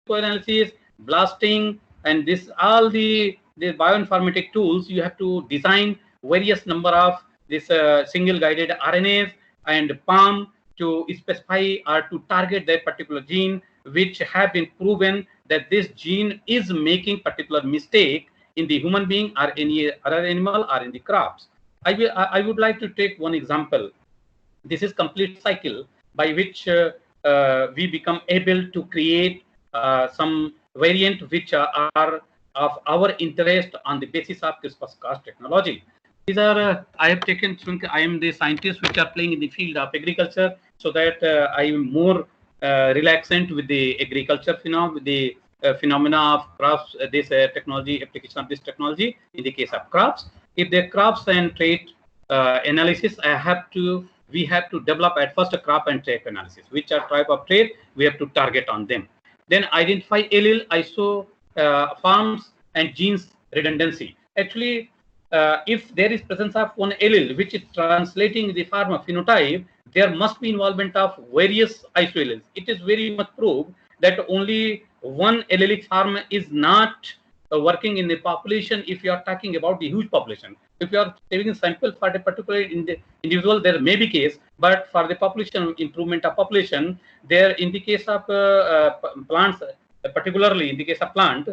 silico analysis, blasting, and this all the bioinformatic tools. You have to design various number of this single guided RNAs and PALM to specify or to target that particular gene, which have been proven that this gene is making particular mistake in the human being or any other animal or in the crops. I would like to take one example. This is complete cycle by which we become able to create some variant which are of our interest on the basis of CRISPR-Cas technology. These are I have taken. I am the scientist which are playing in the field of agriculture, so that I am more relaxant with the agriculture phenomena, with the phenomena of crops. This technology application of this technology in the case of crops. If the crops and trait analysis, we have to develop at first a crop and trait analysis. Which are type of trait we have to target on them. Then identify allele, iso forms and genes redundancy. Actually, if there is presence of one allele which is translating the form of phenotype, there must be involvement of various isoalleles. It is very much proved that only one allelic form is not working in the population if you are talking about the huge population. If you are taking a sample for a particular individual, there may be case, but for the population improvement of population, there in the case of plants, particularly in the case of plant,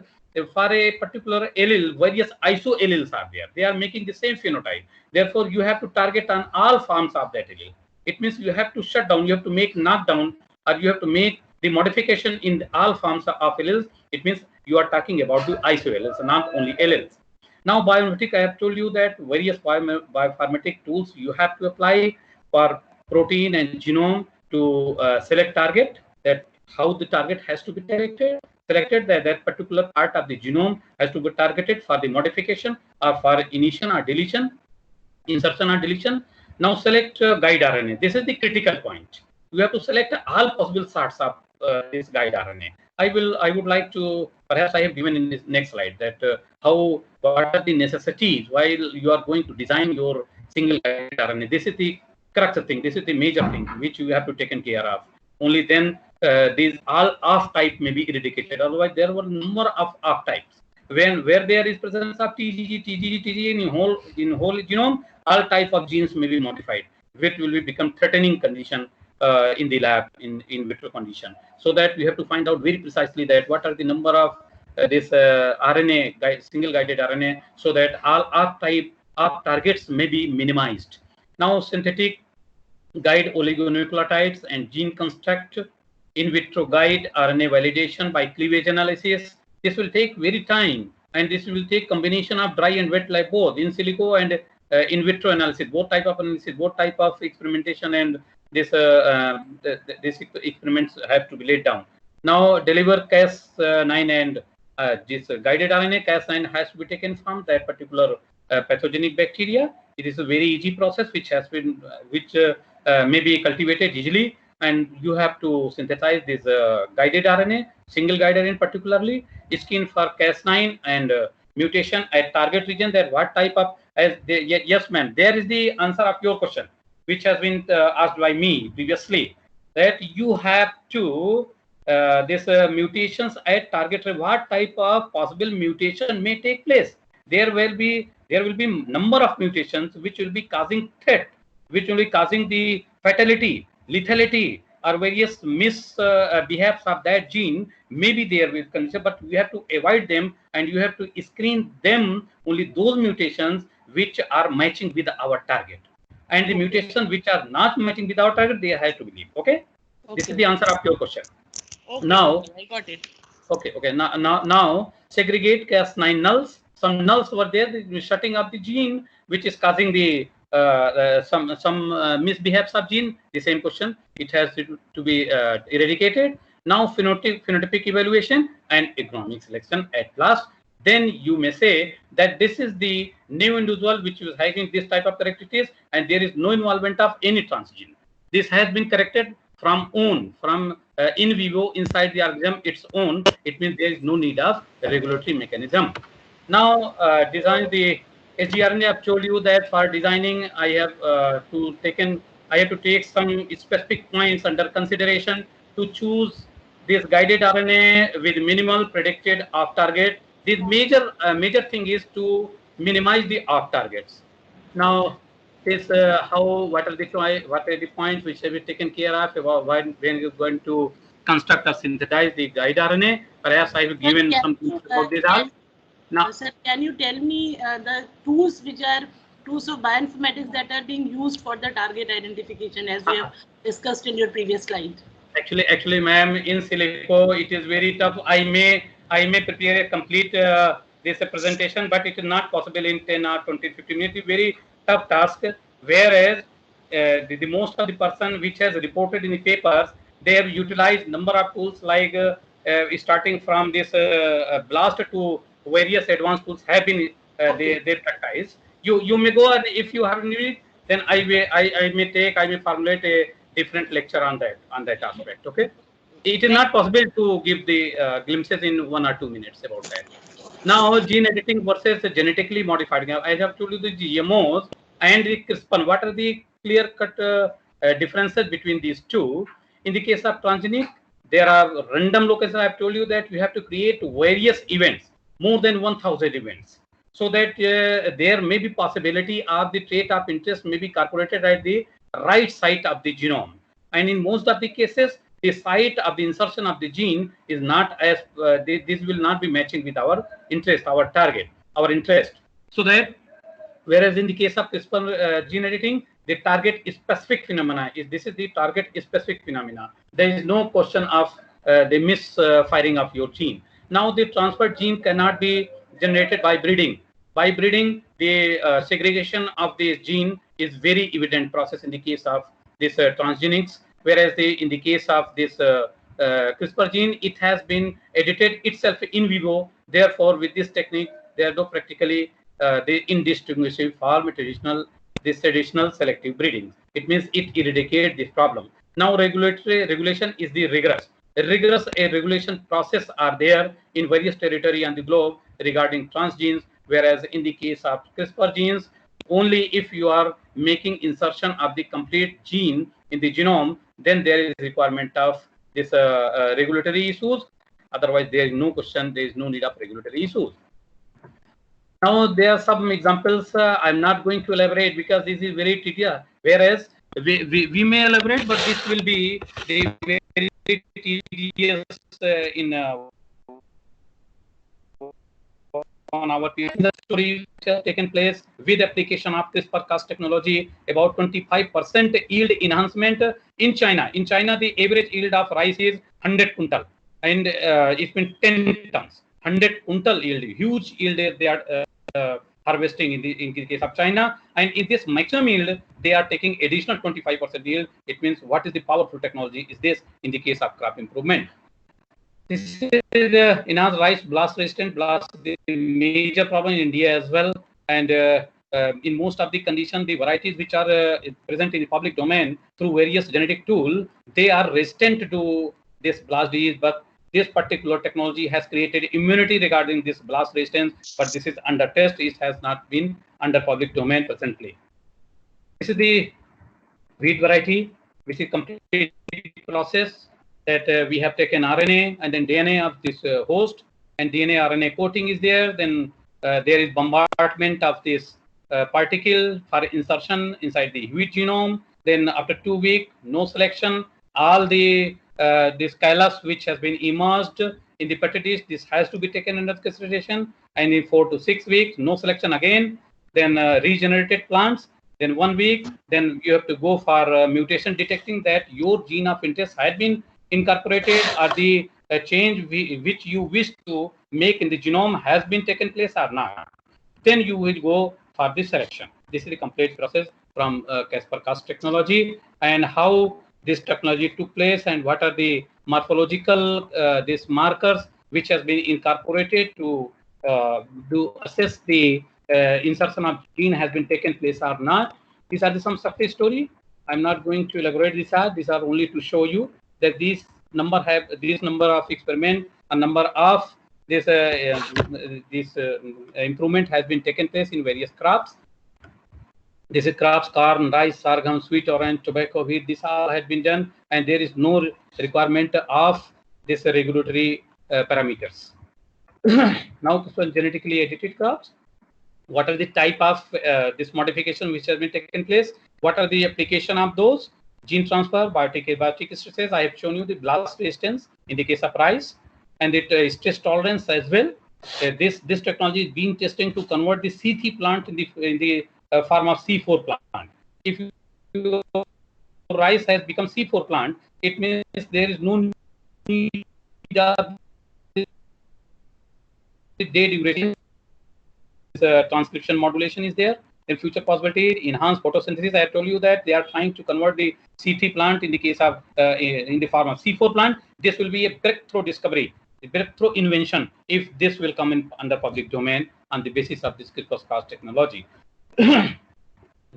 for a particular allele, various isoalleles are there. They are making the same phenotype. Therefore, you have to target on all forms of that allele. It means you have to shut down, you have to make knockdown, or you have to make the modification in all forms of alleles. It means you are talking about the isoalleles, not only alleles. Now, bioinformatics, I have told you that various bioinformatic tools you have to apply for protein and genome to select target, that how the target has to be selected, that particular part of the genome has to be targeted for the modification or for initiation or deletion, insertion or deletion. Now select guide RNA. This is the critical point. You have to select all possible sorts of this guide RNA. I would like to, perhaps I have given in this next slide that what are the necessities while you are going to design your single guide RNA. This is the crux thing. This is the major thing which you have to taken care of. Only then these all off type may be eradicated. Otherwise, there were number of off types. Where there is presence of TGG in whole genome, all type of genes may be modified, which will become threatening condition in the lab in vitro condition. So that we have to find out very precisely that what are the number of this RNA single guided RNA, so that all off type of targets may be minimized. Now synthetic guide oligonucleotides and gene construct, in vitro guide RNA validation by cleavage analysis. This will take very time, and this will take combination of dry and wet lab, both in silico and in vitro analysis, both type of analysis, both type of experimentation, and this this experiments have to be laid down. Now deliver Cas9 and this guided RNA. Cas9 has to be taken from that particular pathogenic bacteria. It is a very easy process which has been may be cultivated easily, and you have to synthesize this guided RNA, single guided RNA particularly, skin for Cas9 and mutation at target region. That what type of, yes ma'am, there is the answer of your question, which has been asked by me previously, that you have to this mutations at target, what type of possible mutation may take place. There will be number of mutations which will be causing threat, which will be causing the fatality, lethality, or various misbehaves of that gene may be there with condition, but we have to avoid them, and you have to screen them only those mutations which are matching with our target, and the mutations which are not matching with our target, they have to be leave. Okay, this is the answer of your question. Now I got it. Okay. Now segregate Cas9 nulls. Some nulls were there, shutting up the gene, which is causing the some misbehaves of gene. The same question, it has to be eradicated. Now phenotypic evaluation and agronomic selection at last. Then you may say that this is the new individual which is having this type of characteristics, and there is no involvement of any transgene. This has been corrected from in vivo inside the organism its own. It means there is no need of regulatory mechanism. Now design the sgRNA. I've told you that for designing I have to take some specific points under consideration to choose this guided RNA with minimal predicted off target. This major thing is to minimize the off targets. Now, this what are the points which have been taken care of about when you're going to construct or synthesize the guide RNA? Perhaps I have given something about this all. Now, sir, can you tell me the tools which are tools of bioinformatics that are being used for the target identification, as we have discussed in your previous slide? Actually, ma'am, in silico, it is very tough. I may prepare a complete this presentation, but it is not possible in 10 or 20, 15 minutes. It's a very tough task. Whereas the most of the person which has reported in the papers, they have utilized number of tools like starting from this BLAST to various advanced tools have been they practice. You may go, and if you have need, then I may formulate a different lecture on that aspect. Okay, it is not possible to give the glimpses in 1 or 2 minutes about that. Now, gene editing versus genetically modified. I have told you the GMOs and the CRISPR. What are the clear-cut differences between these two? In the case of transgenic, there are random locations. I have told you that we have to create various events, more than 1,000 events, so that there may be possibility of the trait of interest may be incorporated at the right site of the genome. And in most of the cases, the site of the insertion of the gene is not as this will not be matching with our interest, our target, our interest. So that whereas in the case of CRISPR gene editing, the target specific phenomena this is the target specific phenomena. There is no question of the misfiring of your gene. Now, the transferred gene cannot be generated by breeding. By breeding, the segregation of the gene is very evident process in the case of this transgenics, whereas in the case of this CRISPR gene, it has been edited itself in vivo. Therefore, with this technique, there are no practically the indistinguishable from traditional selective breeding. It means it eradicates this problem. Now, regulation is the rigorous regulation process are there in various territory on the globe regarding transgenes, whereas in the case of CRISPR genes, only if you are making insertion of the complete gene in the genome, then there is requirement of this regulatory issues. Otherwise, there is no question, there is no need of regulatory issues. Now, there are some examples. I'm not going to elaborate because this is very tedious. Whereas we may elaborate, but this will be very tedious in on our story which has taken place with application of CRISPR-Cas technology, about 25% yield enhancement in China. In China, the average yield of rice is 100 quintal, and it's been 10 tons. 100 quintal yield, huge yield they are harvesting in the case of China, and in this maximum yield, they are taking additional 25% yield. It means what is the powerful technology is this in the case of crop improvement. This is enhanced rice blast resistant. Blast the major problem in India as well, and in most of the conditions, the varieties which are present in the public domain through various genetic tools, they are resistant to this blast disease. But this particular technology has created immunity regarding this blast resistance, but this is under test. It has not been under public domain presently. This is the wheat variety, which is complete process that we have taken RNA and then DNA of this host, and DNA RNA coating is there. Then there is bombardment of this particle for insertion inside the wheat genome. Then after 2 weeks, no selection. All the this chylus which has been immersed in the petri dish, this has to be taken under consideration. And in 4 to 6 weeks, no selection again. Then regenerated plants. Then 1 week, then you have to go for mutation detecting that your gene of interest had been incorporated or the change which you wish to make in the genome has been taken place or not. Then you will go for this selection. This is the complete process from CRISPR-Cas technology, and how this technology took place and what are the morphological these markers which has been incorporated to assess the insertion of gene has been taken place or not. These are some success story. I'm not going to elaborate these are. These are only to show you that these number of experiment, a number of this improvement has been taken place in various crops. This is crops: corn, rice, sorghum, sweet orange, tobacco, wheat. This all has been done, and there is no requirement of this regulatory parameters. Now, genetically edited crops. What are the type of this modification which has been taken place? What are the application of those? Gene transfer, biotic stresses. I have shown you the blast resistance in the case of rice, and it stress tolerance as well. This technology is being tested to convert the C3 plant in the form of C4 plant. If your rice has become C4 plant, it means there is no need of the day duration. Transcription modulation is there. In future possibility, enhanced photosynthesis. I have told you that they are trying to convert the C3 plant in the case of in the form of C4 plant. This will be a breakthrough discovery, a breakthrough invention if this will come in under public domain on the basis of this CRISPR-Cas technology.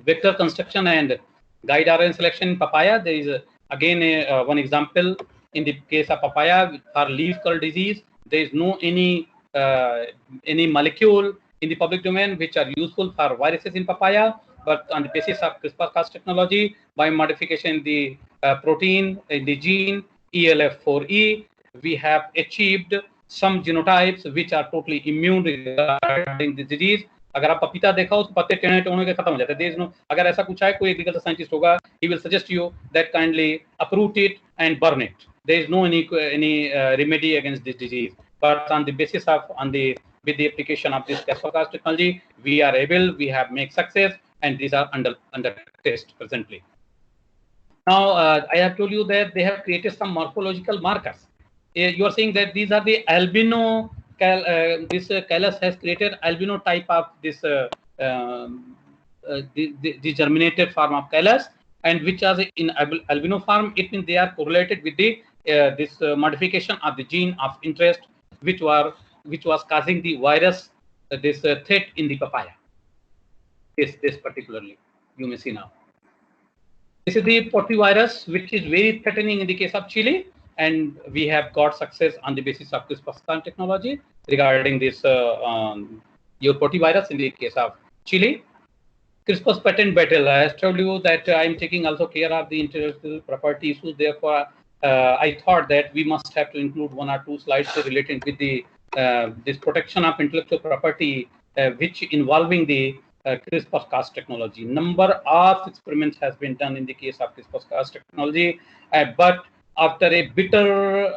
Vector construction and guide RNA selection in papaya. There is again one example in the case of papaya for leaf curl disease. There is no any molecule in the public domain which are useful for viruses in papaya, but on the basis of CRISPR-Cas technology, biomodification in the protein in the gene ELF4E, we have achieved some genotypes which are totally immune regarding the disease. अगर आप पपीता देखा उसके पत्ते टेढ़े टोने के खत्म हो जाते हैं. अगर ऐसा कुछ है कोई एग्रीकल्चर साइंटिस्ट होगा, he will suggest you that kindly uproot it and burn it. There is no any remedy against this disease. But on the basis of with the application of this CRISPR-Cas technology, we have made success, and these are under test presently. Now, I have told you that they have created some morphological markers. You are saying that these are the albino. This callus has created albino type of this the germinated form of callus, and which are in albino form. It means they are correlated with the this modification of the gene of interest, which was causing the virus this threat in the papaya. This particularly you may see now. This is the potyvirus, which is very threatening in the case of chili, and we have got success on the basis of CRISPR technology regarding this your potyvirus in the case of chili. CRISPR's patent battle. I have told you that I am taking also care of the intellectual property issues. Therefore, I thought that we must have to include 1 or 2 slides related with the this protection of intellectual property, which involving the CRISPR-Cas technology. Number of experiments has been done in the case of CRISPR-Cas technology, but after a bitter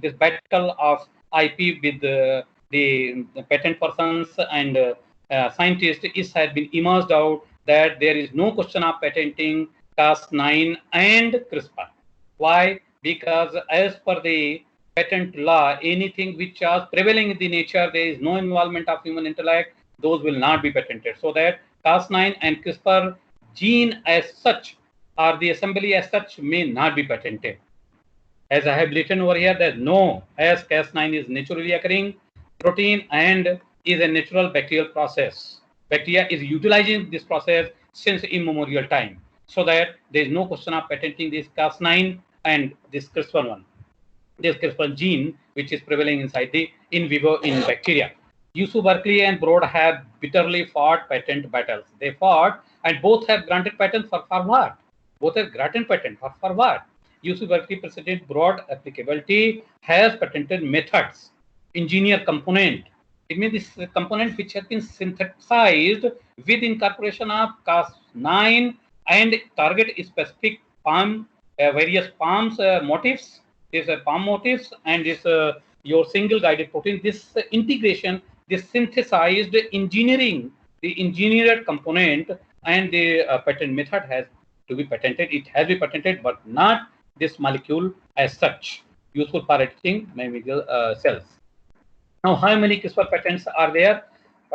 this battle of IP with the patent persons and scientists, it has been emerged out that there is no question of patenting Cas9 and CRISPR. Why? Because as per the patent law, anything which is prevailing in the nature, there is no involvement of human intellect, those will not be patented. So that Cas9 and CRISPR gene as such, or the assembly as such, may not be patented. As I have written over here, that no, as Cas9 is naturally occurring protein and is a natural bacterial process. Bacteria is utilizing this process since immemorial time. So that there is no question of patenting this Cas9 and this CRISPR one. This CRISPR gene, which is prevailing inside the in vivo in bacteria. UC Berkeley and Broad have bitterly fought patent battles. They fought, and both have granted patent for what? Both have granted patent for what? UC Berkeley President Broad applicability has patented methods, engineer component. It means this component which has been synthesized with incorporation of Cas9 and target specific palm, various palms motifs. These are palm motifs and this your single guided protein. This integration, this synthesized engineering, the engineered component, and the patent method has to be patented. It has been patented, but not this molecule as such, useful for editing mammalian cells. Now, how many CRISPR patents are there?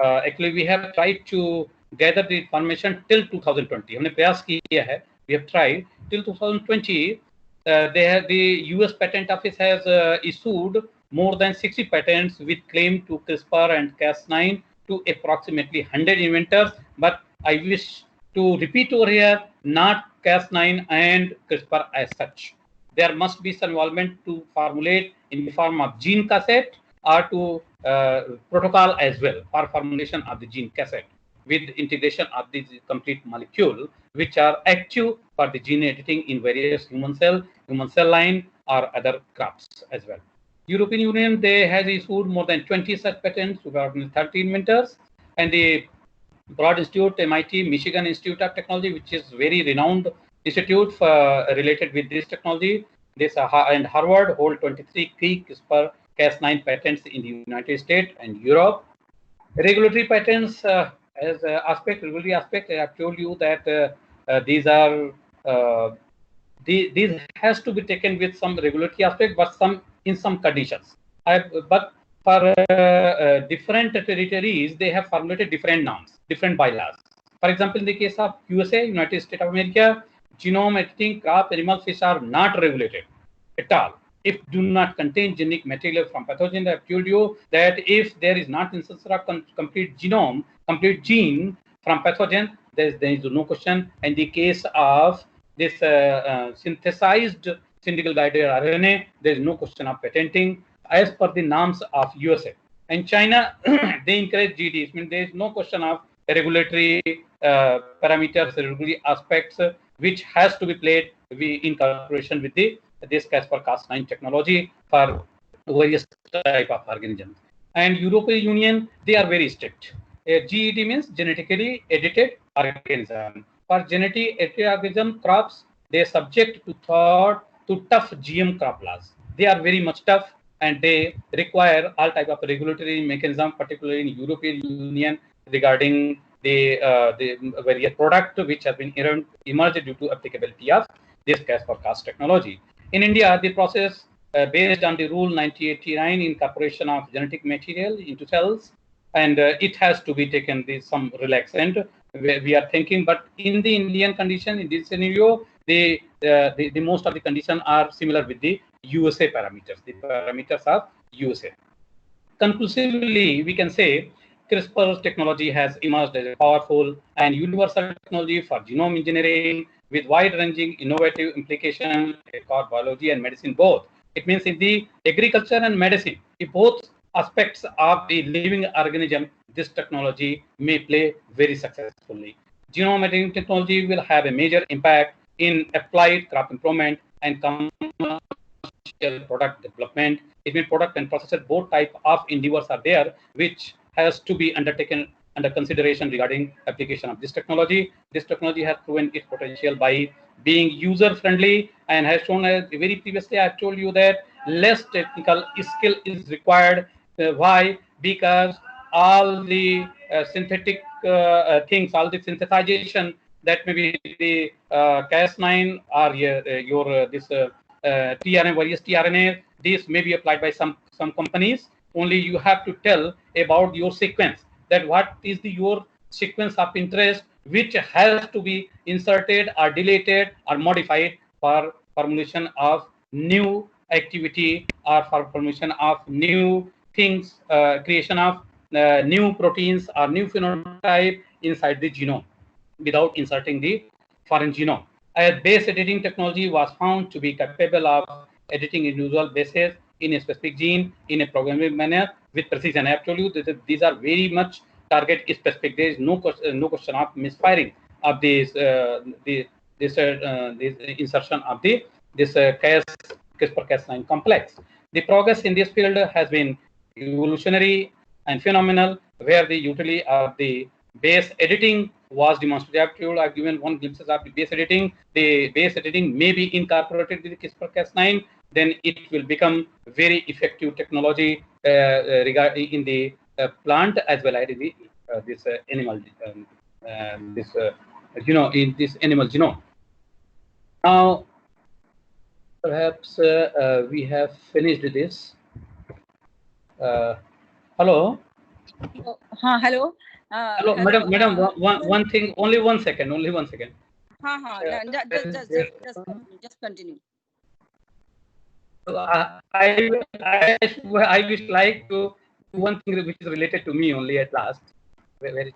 Actually, we have tried to gather the information till 2020. हमने प्रयास किया है. We have tried till 2020. The US Patent Office has issued more than 60 patents with claim to CRISPR and Cas9 to approximately 100 inventors. But I wish to repeat over here, not Cas9 and CRISPR as such. There must be some involvement to formulate in the form of gene cassette or to protocol as well for formulation of the gene cassette with integration of the complete molecule, which are active for the gene editing in various human cell line or other crops as well. European Union, they has issued more than 20 such patents to 13 inventors, and the Broad Institute, MIT, Michigan Institute of Technology, which is very renowned institute for, related with this technology. This and Harvard hold 23 key CRISPR-Cas9 patents in the United States and Europe. Regulatory patents as regulatory aspect, I have told you that these are these has to be taken with some regulatory aspect, but in some conditions. But for different territories, they have formulated different norms, different bylaws. For example, in the case of USA, United States of America, genome editing, crop, animal, fish are not regulated at all. If do not contain genetic material from pathogen, I have told you that if there is not instance of complete genome, complete gene from pathogen, there is no question. In the case of this synthesized single guided RNA, there is no question of patenting as per the norms of USA. And China, they encourage GDs. I mean, there is no question of regulatory parameters, regulatory aspects, which has to be played in cooperation with this CRISPR-Cas9 technology for various type of organisms. And European Union, they are very strict. GED means genetically edited organism. For genetically edited organism crops, they are subject to tough GM crop laws. They are very much tough, and they require all type of regulatory mechanism, particularly in European Union, regarding the various product which have been emerged due to applicability of this CRISPR-Cas technology. In India, the process based on the rule 1989 incorporation of genetic material into cells, and it has to be taken with some relaxant. We are thinking, but in the Indian condition, in this scenario, the most of the conditions are similar with the USA parameters, the parameters of USA. Conclusively, we can say CRISPR technology has emerged as a powerful and universal technology for genome engineering with wide-ranging innovative implications across biology and medicine both. It means in the agriculture and medicine, if both aspects of the living organism, this technology may play very successfully. Genome editing technology will have a major impact in applied crop improvement and commercial product development. Even product and processor, both type of endeavors are there, which has to be undertaken under consideration regarding application of this technology. This technology has proven its potential by being user friendly and has shown, as very previously I have told you, that less technical skill is required. Why? Because all the synthetic things, all the synthesization, that may be the Cas9 or this tRNA, various tRNA, this may be applied by some companies. Only you have to tell about your sequence, that what is your sequence of interest, which has to be inserted or deleted or modified for formulation of new activity or for formulation of new things, creation of new proteins or new phenotype inside the genome without inserting the foreign genome. As base editing technology was found to be capable of editing individual bases in a specific gene in a programmable manner with precision. I have told you that these are very much target specific. There is no question of misfiring of this insertion of this CRISPR-Cas9 complex. The progress in this field has been evolutionary and phenomenal, where the utility of the base editing was demonstrated. I've given one glimpses of the base editing. The base editing may be incorporated with the CRISPR-Cas9, then it will become very effective technology regarding in the plant as well as in the this animal in this animal genome. Now, perhaps we have finished this. Hello. Hello. Hello, madam. One thing. Only 1 second. Only 1 second. Just continue. I wish like to do one thing which is related to me only at last. Where is it?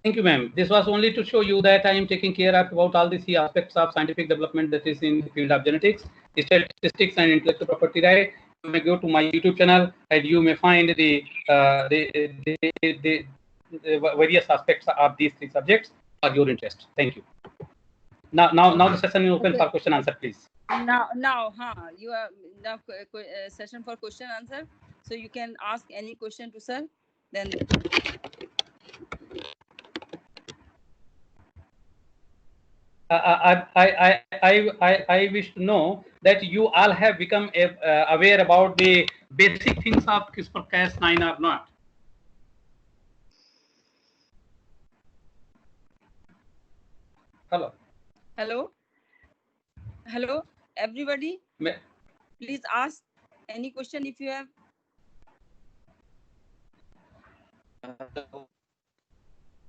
Thank you, ma'am. This was only to show you that I am taking care of about all the 3 aspects of scientific development that is in the field of genetics, statistics, and intellectual property right. You may go to my YouTube channel and you may find the various aspects of these 3 subjects for your interest. Thank you. Now the session is open for question answer, please. You are now session for question answer. So you can ask any question to sir. Then I wish to know that you all have become aware about the basic things of CRISPR-Cas9 or not. Hello. Hello, everybody. Please ask any question if you have.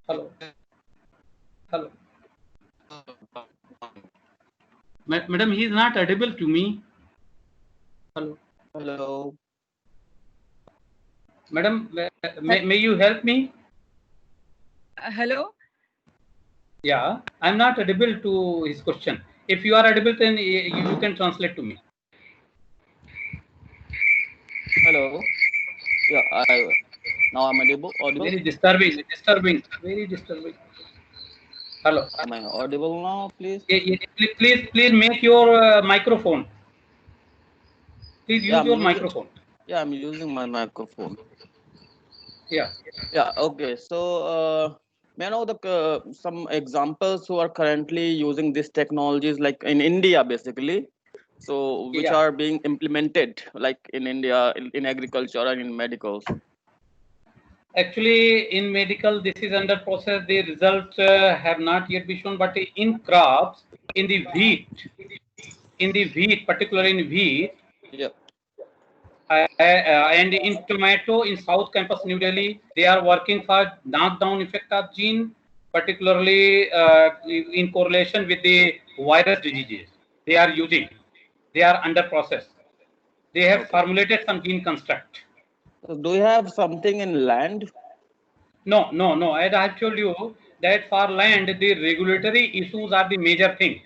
Hello. Madam, he is not audible to me. Hello. Madam, may you help me? Hello. Yeah, I'm not audible to his question. If you are audible, then you can translate to me. Hello. Yeah, now I'm audible. Very disturbing. Very disturbing. Hello. Am I audible now, please? Please make your microphone. Please use your microphone. Yeah, I'm using my microphone. Yeah. Yeah. Okay. So, may I know some examples who are currently using these technologies, like in India, basically? So, which are being implemented, like in India, in agriculture and in medicals? Actually, in medical, this is under process. The results have not yet been shown, but in crops, in the wheat, particularly in wheat, and in tomato, in South Campus, New Delhi, they are working for knockdown effect of gene, particularly in correlation with the virus diseases. They are under process. They have formulated some gene construct. Do you have something in land? No. As I have told you that for land, the regulatory issues are the major thing.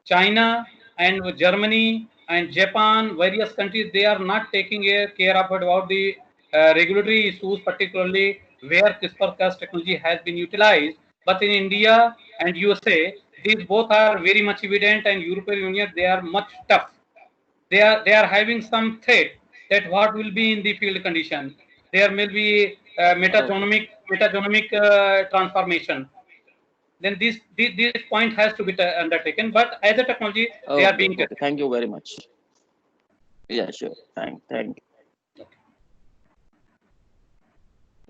China and Germany and Japan, various countries, they are not taking care of about the regulatory issues, particularly where CRISPR-Cas technology has been utilized. But in India and USA, these both are very much evident, and European Union, they are much tough. They are having some threat that what will be in the field condition. There may be metagenomic transformation. Then this point has to be undertaken. But as a technology, they are being tested. Thank you very much. Yeah, sure. Thank you.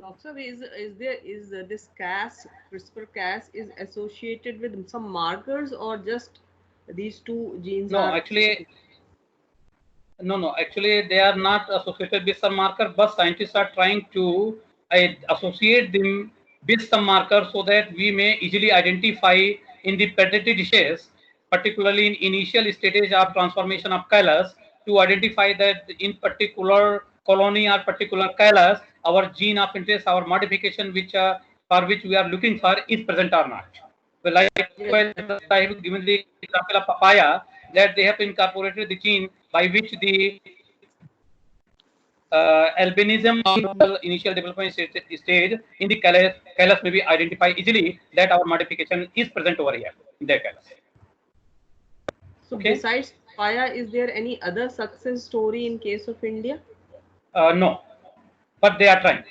Doctor, is this CRISPR-Cas is associated with some markers, or just these two genes? No, actually, they are not associated with some marker, but scientists are trying to associate them with some marker so that we may easily identify in the predatory dishes, particularly in initial stages of transformation of callus, to identify that in particular colony or particular callus, our gene of interest, our modification for which we are looking for is present or not. So likewise, I have given the example of papaya, that they have incorporated the gene by which the albinism initial development stage in the callus may be identified easily that our modification is present over here in the callus. So besides papaya, is there any other success story in case of India? No, but they are trying.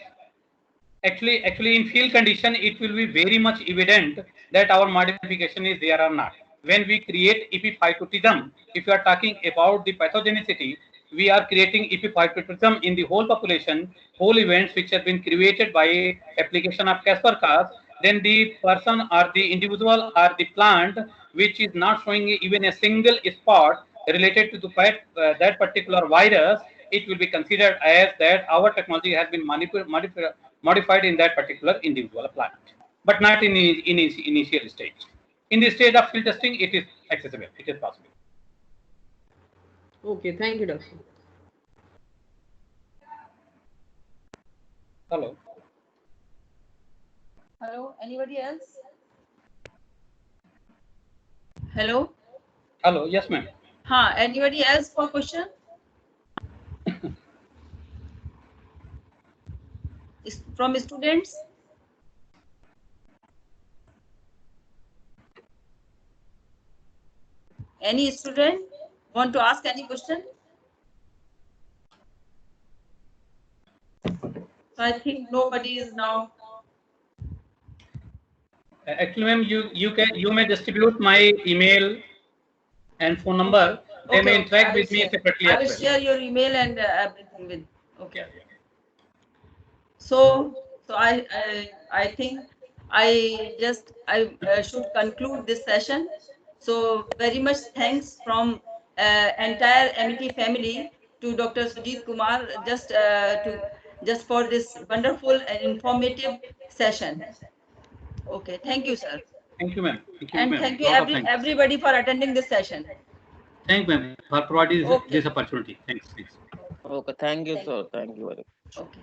Actually, in field condition, it will be very much evident that our modification is there or not. When we create epiphytotism, if you are talking about the pathogenicity, we are creating epiphytotism in the whole population, whole events which have been created by application of CRISPR-Cas. Then the person or the individual or the plant which is not showing even a single spot related to that particular virus, it will be considered as that our technology has been modified in that particular individual plant, but not in initial stage. In the stage of field testing, it is accessible. It is possible. Okay, thank you, Doctor. Hello. Hello, anybody else? Hello? Hello, yes, ma'am. Anybody else for question? From students? Any student want to ask any question? So I think nobody is now. Actually, ma'am, you may distribute my email and phone number. They may interact with me separately I as will well. share your email and everything with. Okay. Yeah. So I think I should conclude this session. So very much thanks from entire MET family to Dr. Sujit Kumar just for this wonderful and informative session. Okay, thank you, sir. Thank you, ma'am. Thank you, And ma'am. thank you Lot of thanks. everybody for attending this session. Thank you, ma'am, for providing this opportunity. Thanks. Okay, thank you, sir. Thank you very much. Okay.